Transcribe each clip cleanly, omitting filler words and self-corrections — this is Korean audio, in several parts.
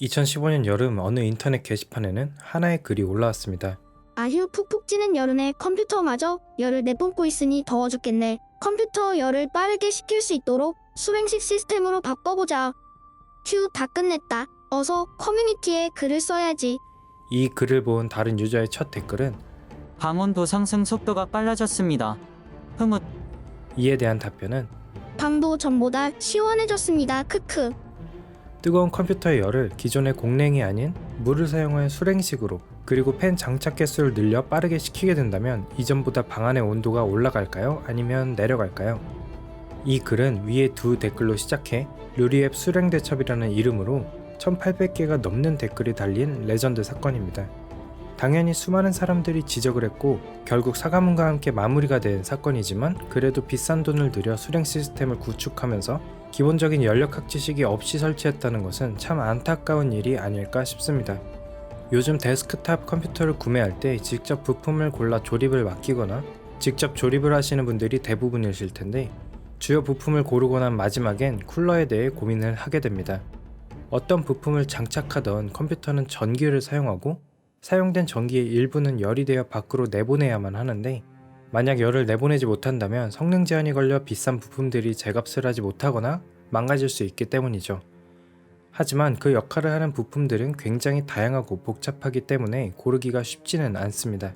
2015년 여름 어느 인터넷 게시판에는 하나의 글이 올라왔습니다. 아휴, 푹푹 찌는 여름에 컴퓨터마저 열을 내뿜고 있으니 더워 죽겠네. 컴퓨터 열을 빠르게 식힐 수 있도록 수행식 시스템으로 바꿔보자. 휴, 다 끝냈다. 어서 커뮤니티에 글을 써야지. 이 글을 본 다른 유저의 첫 댓글은 강원도 상승 속도가 빨라졌습니다. 흐뭇. 이에 대한 답변은 방도 전보다 시원해졌습니다. 크크. 뜨거운 컴퓨터의 열을 기존의 공냉이 아닌 물을 사용한 수랭식으로 그리고 팬 장착 개수를 늘려 빠르게 식히게 된다면 이전보다 방 안의 온도가 올라갈까요? 아니면 내려갈까요? 이 글은 위에 두 댓글로 시작해 루리앱 수랭대첩이라는 이름으로 1800개가 넘는 댓글이 달린 레전드 사건입니다. 당연히 수많은 사람들이 지적을 했고 결국 사과문과 함께 마무리가 된 사건이지만 그래도 비싼 돈을 들여 수랭 시스템을 구축하면서 기본적인 연력학 지식이 없이 설치했다는 것은 참 안타까운 일이 아닐까 싶습니다. 요즘 데스크탑 컴퓨터를 구매할 때 직접 부품을 골라 조립을 맡기거나 직접 조립을 하시는 분들이 대부분이실 텐데 주요 부품을 고르고 난 마지막엔 쿨러에 대해 고민을 하게 됩니다. 어떤 부품을 장착하던 컴퓨터는 전기를 사용하고 사용된 전기의 일부는 열이 되어 밖으로 내보내야만 하는데 만약 열을 내보내지 못한다면 성능 제한이 걸려 비싼 부품들이 제값을 하지 못하거나 망가질 수 있기 때문이죠. 하지만 그 역할을 하는 부품들은 굉장히 다양하고 복잡하기 때문에 고르기가 쉽지는 않습니다.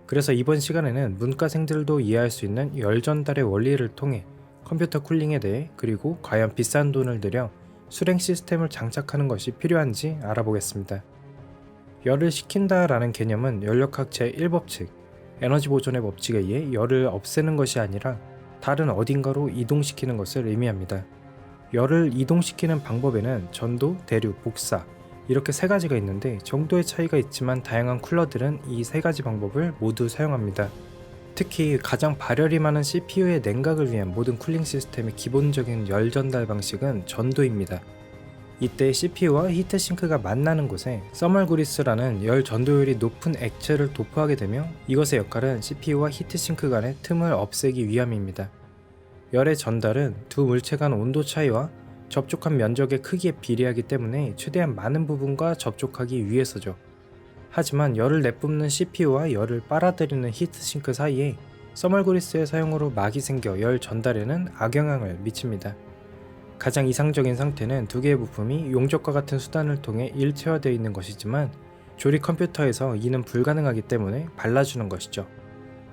그래서 이번 시간에는 문과생들도 이해할 수 있는 열 전달의 원리를 통해 컴퓨터 쿨링에 대해 그리고 과연 비싼 돈을 들여 수랭 시스템을 장착하는 것이 필요한지 알아보겠습니다. 열을 식힌다 라는 개념은 연력학 제1법칙, 에너지 보존의 법칙에 의해 열을 없애는 것이 아니라 다른 어딘가로 이동시키는 것을 의미합니다. 열을 이동시키는 방법에는 전도, 대류, 복사 이렇게 세 가지가 있는데 정도의 차이가 있지만 다양한 쿨러들은 이 세 가지 방법을 모두 사용합니다. 특히 가장 발열이 많은 CPU의 냉각을 위한 모든 쿨링 시스템의 기본적인 열 전달 방식은 전도입니다. 이때 CPU와 히트싱크가 만나는 곳에 서멀그리스라는 열 전도율이 높은 액체를 도포하게 되며 이것의 역할은 CPU와 히트싱크 간의 틈을 없애기 위함입니다. 열의 전달은 두 물체 간 온도 차이와 접촉한 면적의 크기에 비례하기 때문에 최대한 많은 부분과 접촉하기 위해서죠. 하지만 열을 내뿜는 CPU와 열을 빨아들이는 히트싱크 사이에 서멀그리스의 사용으로 막이 생겨 열 전달에는 악영향을 미칩니다. 가장 이상적인 상태는 두 개의 부품이 용접과 같은 수단을 통해 일체화되어 있는 것이지만 조립 컴퓨터에서 이는 불가능하기 때문에 발라주는 것이죠.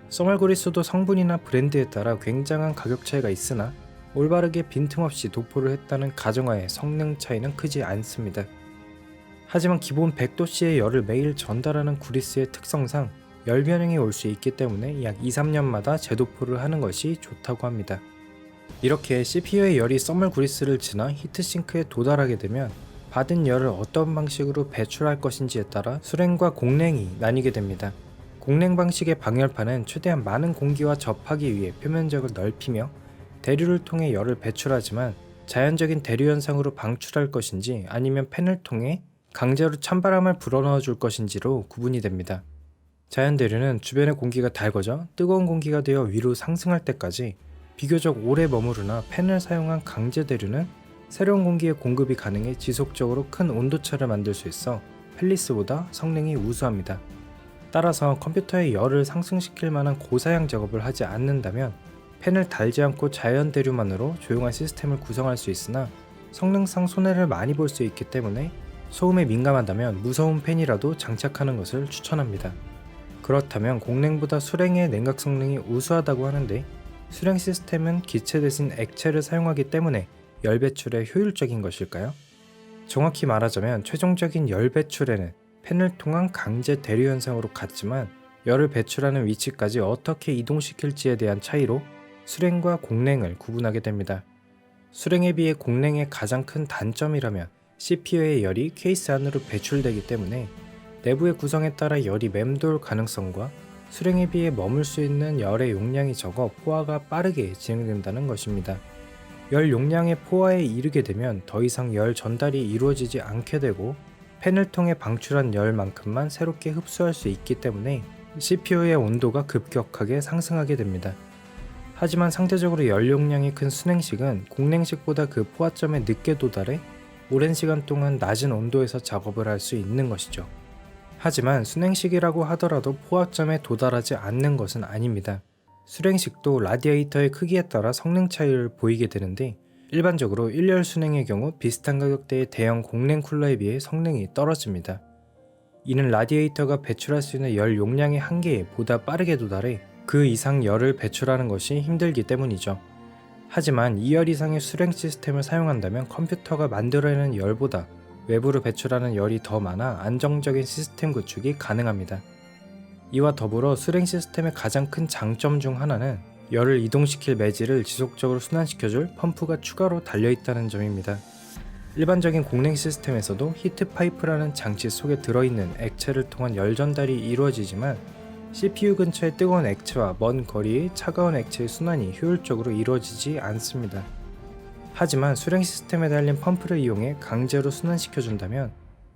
서멀그리스도 성분이나 브랜드에 따라 굉장한 가격 차이가 있으나 올바르게 빈틈없이 도포를 했다는 가정하에 성능 차이는 크지 않습니다. 하지만 기본 100도씨의 열을 매일 전달하는 구리스의 특성상 열 변형이 올 수 있기 때문에 약 2-3년마다 재도포를 하는 것이 좋다고 합니다. 이렇게 CPU의 열이 서멀그리스를 지나 히트싱크에 도달하게 되면 받은 열을 어떤 방식으로 배출할 것인지에 따라 수랭과 공냉이 나뉘게 됩니다. 공냉 방식의 방열판은 최대한 많은 공기와 접하기 위해 표면적을 넓히며 대류를 통해 열을 배출하지만 자연적인 대류 현상으로 방출할 것인지 아니면 팬을 통해 강제로 찬바람을 불어넣어 줄 것인지로 구분이 됩니다. 자연 대류는 주변의 공기가 달궈져 뜨거운 공기가 되어 위로 상승할 때까지 비교적 오래 머무르나 팬을 사용한 강제 대류는 새로운 공기의 공급이 가능해 지속적으로 큰 온도차를 만들 수 있어 펠리스보다 성능이 우수합니다. 따라서 컴퓨터의 열을 상승시킬 만한 고사양 작업을 하지 않는다면 팬을 달지 않고 자연 대류만으로 조용한 시스템을 구성할 수 있으나 성능상 손해를 많이 볼 수 있기 때문에 소음에 민감하다면 무서운 팬이라도 장착하는 것을 추천합니다. 그렇다면 공냉보다 수랭의 냉각 성능이 우수하다고 하는데 수랭 시스템은 기체 대신 액체를 사용하기 때문에 열 배출에 효율적인 것일까요? 정확히 말하자면 최종적인 열 배출에는 팬을 통한 강제 대류 현상으로 같지만 열을 배출하는 위치까지 어떻게 이동시킬지에 대한 차이로 수랭과 공냉을 구분하게 됩니다. 수랭에 비해 공냉의 가장 큰 단점이라면 CPU의 열이 케이스 안으로 배출되기 때문에 내부의 구성에 따라 열이 맴돌 가능성과 수랭에 비해 머물 수 있는 열의 용량이 적어 포화가 빠르게 진행된다는 것입니다. 열 용량의 포화에 이르게 되면 더 이상 열 전달이 이루어지지 않게 되고 팬을 통해 방출한 열만큼만 새롭게 흡수할 수 있기 때문에 CPU의 온도가 급격하게 상승하게 됩니다. 하지만 상대적으로 열 용량이 큰 수냉식은 공냉식보다 그 포화점에 늦게 도달해 오랜 시간 동안 낮은 온도에서 작업을 할 수 있는 것이죠. 하지만 순행식이라고 하더라도 포화점에 도달하지 않는 것은 아닙니다. 수랭식도 라디에이터의 크기에 따라 성능 차이를 보이게 되는데 일반적으로 1열 순행의 경우 비슷한 가격대의 대형 공랭 쿨러에 비해 성능이 떨어집니다. 이는 라디에이터가 배출할 수 있는 열 용량의 한계에 보다 빠르게 도달해 그 이상 열을 배출하는 것이 힘들기 때문이죠. 하지만 2열 이상의 수랭 시스템을 사용한다면 컴퓨터가 만들어내는 열보다 외부로 배출하는 열이 더 많아 안정적인 시스템 구축이 가능합니다. 이와 더불어 수랭 시스템의 가장 큰 장점 중 하나는 열을 이동시킬 매질을 지속적으로 순환시켜줄 펌프가 추가로 달려있다는 점입니다. 일반적인 공랭 시스템에서도 히트 파이프라는 장치 속에 들어있는 액체를 통한 열 전달이 이루어지지만 CPU 근처의 뜨거운 액체와 먼 거리의 차가운 액체의 순환이 효율적으로 이루어지지 않습니다. 하지만 수랭 시스템에 달린 펌프를 이용해 강제로 순환시켜준다면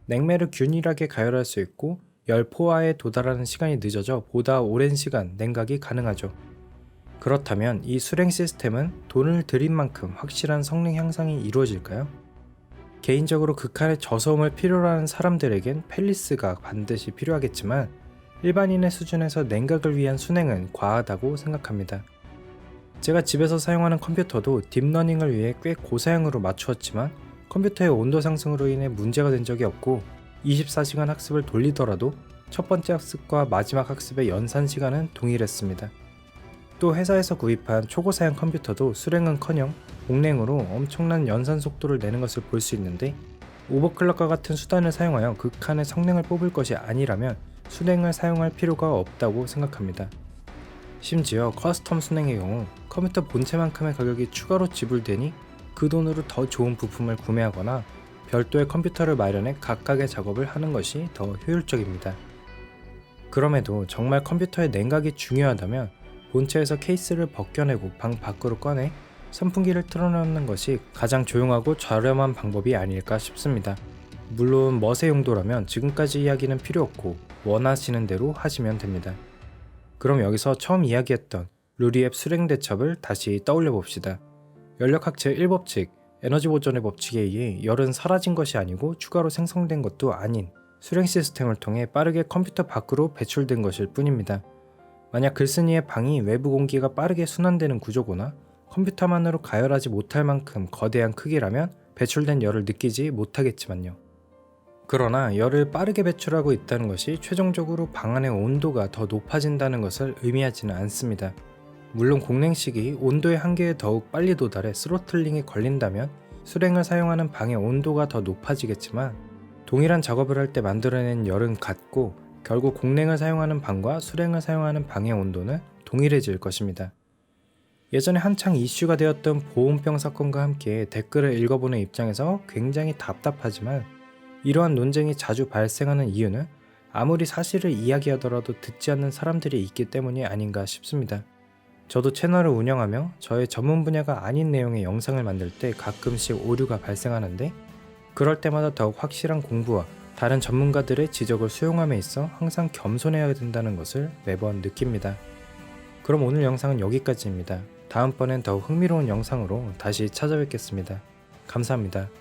냉매를 균일하게 가열할 수 있고 열 포화에 도달하는 시간이 늦어져 보다 오랜 시간 냉각이 가능하죠. 그렇다면 이 수랭 시스템은 돈을 들인 만큼 확실한 성능 향상이 이루어질까요? 개인적으로 극한의 저소음을 필요로 하는 사람들에겐 펠리스가 반드시 필요하겠지만 일반인의 수준에서 냉각을 위한 순행은 과하다고 생각합니다. 제가 집에서 사용하는 컴퓨터도 딥러닝을 위해 꽤 고사양으로 맞추었지만 컴퓨터의 온도 상승으로 인해 문제가 된 적이 없고 24시간 학습을 돌리더라도 첫 번째 학습과 마지막 학습의 연산 시간은 동일했습니다. 또 회사에서 구입한 초고사양 컴퓨터도 수랭은커녕 공랭으로 엄청난 연산 속도를 내는 것을 볼 수 있는데 오버클럭과 같은 수단을 사용하여 극한의 성능을 뽑을 것이 아니라면 순행을 사용할 필요가 없다고 생각합니다. 심지어 커스텀 순행의 경우 컴퓨터 본체만큼의 가격이 추가로 지불되니 그 돈으로 더 좋은 부품을 구매하거나 별도의 컴퓨터를 마련해 각각의 작업을 하는 것이 더 효율적입니다. 그럼에도 정말 컴퓨터의 냉각이 중요하다면 본체에서 케이스를 벗겨내고 방 밖으로 꺼내 선풍기를 틀어놓는 것이 가장 조용하고 저렴한 방법이 아닐까 싶습니다. 물론 멋의 용도라면 지금까지 이야기는 필요 없고 원하시는 대로 하시면 됩니다. 그럼 여기서 처음 이야기했던 루리앱 수랭 대첩을 다시 떠올려 봅시다. 연력학제 1법칙, 에너지 보존의 법칙에 의해 열은 사라진 것이 아니고 추가로 생성된 것도 아닌 수랭 시스템을 통해 빠르게 컴퓨터 밖으로 배출된 것일 뿐입니다. 만약 글쓴이의 방이 외부 공기가 빠르게 순환되는 구조거나 컴퓨터만으로 가열하지 못할 만큼 거대한 크기라면 배출된 열을 느끼지 못하겠지만요. 그러나 열을 빠르게 배출하고 있다는 것이 최종적으로 방 안의 온도가 더 높아진다는 것을 의미하지는 않습니다. 물론 공랭식이 온도의 한계에 더욱 빨리 도달해 스로틀링이 걸린다면 수랭을 사용하는 방의 온도가 더 높아지겠지만 동일한 작업을 할 때 만들어낸 열은 같고 결국 공랭을 사용하는 방과 수랭을 사용하는 방의 온도는 동일해질 것입니다. 예전에 한창 이슈가 되었던 보온병 사건과 함께 댓글을 읽어보는 입장에서 굉장히 답답하지만 이러한 논쟁이 자주 발생하는 이유는 아무리 사실을 이야기하더라도 듣지 않는 사람들이 있기 때문이 아닌가 싶습니다. 저도 채널을 운영하며 저의 전문 분야가 아닌 내용의 영상을 만들 때 가끔씩 오류가 발생하는데 그럴 때마다 더욱 확실한 공부와 다른 전문가들의 지적을 수용함에 있어 항상 겸손해야 된다는 것을 매번 느낍니다. 그럼 오늘 영상은 여기까지입니다. 다음번엔 더욱 흥미로운 영상으로 다시 찾아뵙겠습니다. 감사합니다.